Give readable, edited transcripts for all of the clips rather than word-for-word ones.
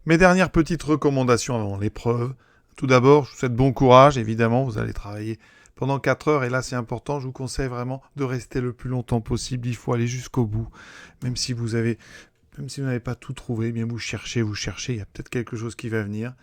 Mes dernières petites recommandations avant l'épreuve. Tout d'abord, je vous souhaite bon courage, évidemment, vous allez travailler pendant 4 heures et là c'est important, je vous conseille vraiment de rester le plus longtemps possible, il faut aller jusqu'au bout. Même si vous avez Même si vous n'avez pas tout trouvé, eh bien vous cherchez, il y a peut-être quelque chose qui va venir.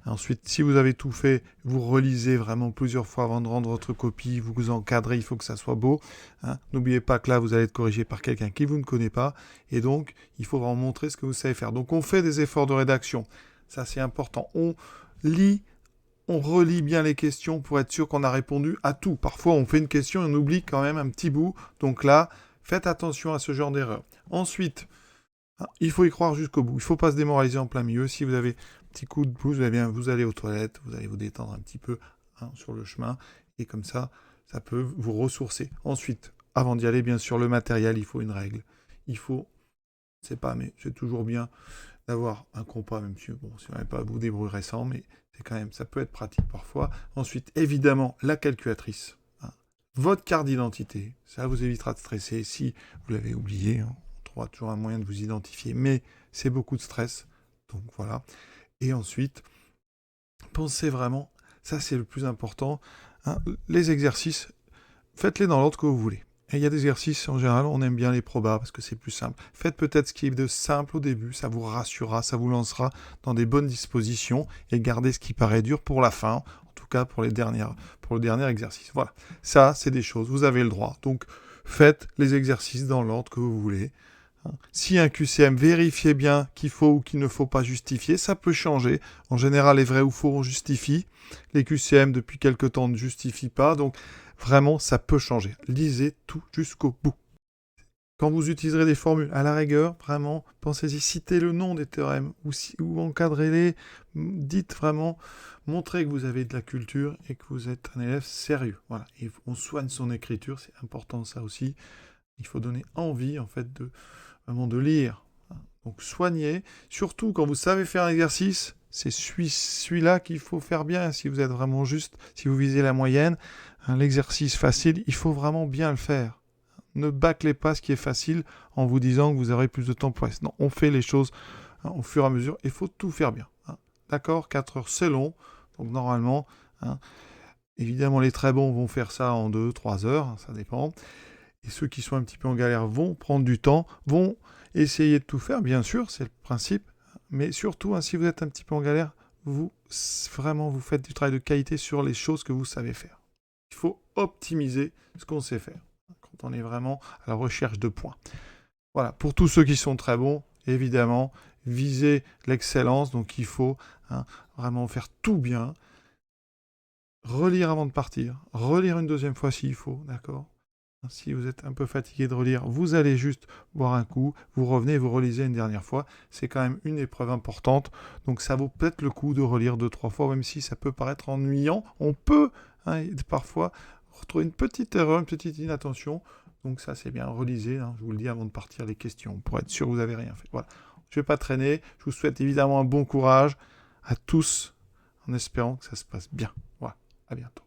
Ensuite, si vous avez tout fait, vous relisez vraiment plusieurs fois avant de rendre votre copie, vous vous encadrez, il faut que ça soit beau. Hein. N'oubliez pas que là, vous allez être corrigé par quelqu'un qui vous ne connaît pas, et donc, il faut vraiment montrer ce que vous savez faire. Donc, on fait des efforts de rédaction, ça c'est important. On lit, on relit bien les questions pour être sûr qu'on a répondu à tout. Parfois, on fait une question et on oublie quand même un petit bout, donc là, faites attention à ce genre d'erreur. Ensuite, il faut y croire jusqu'au bout. Il ne faut pas se démoraliser en plein milieu. Si vous avez un petit coup de pouce, vous allez aux toilettes, vous allez vous détendre un petit peu sur le chemin. Et comme ça peut vous ressourcer. Ensuite, avant d'y aller, bien sûr, le matériel, il faut une règle. Il faut, c'est pas, mais c'est toujours bien d'avoir un compas, même si, bon, si vous n'avez pas, vous débrouillerez sans, mais c'est quand même, ça peut être pratique parfois. Ensuite, évidemment, la calculatrice. Votre carte d'identité, ça vous évitera de stresser si vous l'avez oublié. On trouvera toujours un moyen de vous identifier, mais c'est beaucoup de stress. Donc voilà. Et ensuite, pensez vraiment, ça c'est le plus important, les exercices, faites-les dans l'ordre que vous voulez. Et il y a des exercices, en général, on aime bien les probas parce que c'est plus simple. Faites peut-être ce qui est de simple au début, ça vous rassurera, ça vous lancera dans des bonnes dispositions et gardez ce qui paraît dur pour la fin, en tout cas pour le dernier exercice. Voilà, ça c'est des choses, vous avez le droit. Donc faites les exercices dans l'ordre que vous voulez. Si un QCM, vérifiez bien qu'il faut ou qu'il ne faut pas justifier, ça peut changer. En général, les vrais ou faux, on justifie. Les QCM, depuis quelque temps, ne justifient pas. Donc, vraiment, ça peut changer. Lisez tout jusqu'au bout. Quand vous utiliserez des formules, à la rigueur, vraiment, pensez-y, citez le nom des théorèmes ou encadrez-les. Dites vraiment, montrez que vous avez de la culture et que vous êtes un élève sérieux. Voilà. Et on soigne son écriture, c'est important ça aussi. Il faut donner envie, en fait, vraiment de lire. Donc soignez, surtout quand vous savez faire un exercice, c'est celui-là qu'il faut faire bien. Si vous êtes vraiment juste, si vous visez la moyenne, l'exercice facile, il faut vraiment bien le faire. Ne bâclez pas ce qui est facile en vous disant que vous aurez plus de temps pour rester. Non, on fait les choses au fur et à mesure. Il faut tout faire bien. D'accord, 4 heures, c'est long. Donc normalement, évidemment, les très bons vont faire ça en 2-3 heures. Ça dépend. Et ceux qui sont un petit peu en galère vont prendre du temps, vont essayer de tout faire, bien sûr, c'est le principe. Mais surtout, si vous êtes un petit peu en galère, vous faites du travail de qualité sur les choses que vous savez faire. Il faut optimiser ce qu'on sait faire quand on est vraiment à la recherche de points. Voilà, pour tous ceux qui sont très bons, évidemment, visez l'excellence, donc il faut vraiment faire tout bien. Relire avant de partir, relire une deuxième fois s'il faut, d'accord ? Si vous êtes un peu fatigué de relire, vous allez juste boire un coup, vous revenez, vous relisez une dernière fois. C'est quand même une épreuve importante, donc ça vaut peut-être le coup de relire 2-3 fois, même si ça peut paraître ennuyant. On peut parfois retrouver une petite erreur, une petite inattention. Donc ça c'est bien, relisez, je vous le dis avant de partir, les questions, pour être sûr que vous n'avez rien fait. Voilà. Je ne vais pas traîner, je vous souhaite évidemment un bon courage à tous, en espérant que ça se passe bien. Voilà, à bientôt.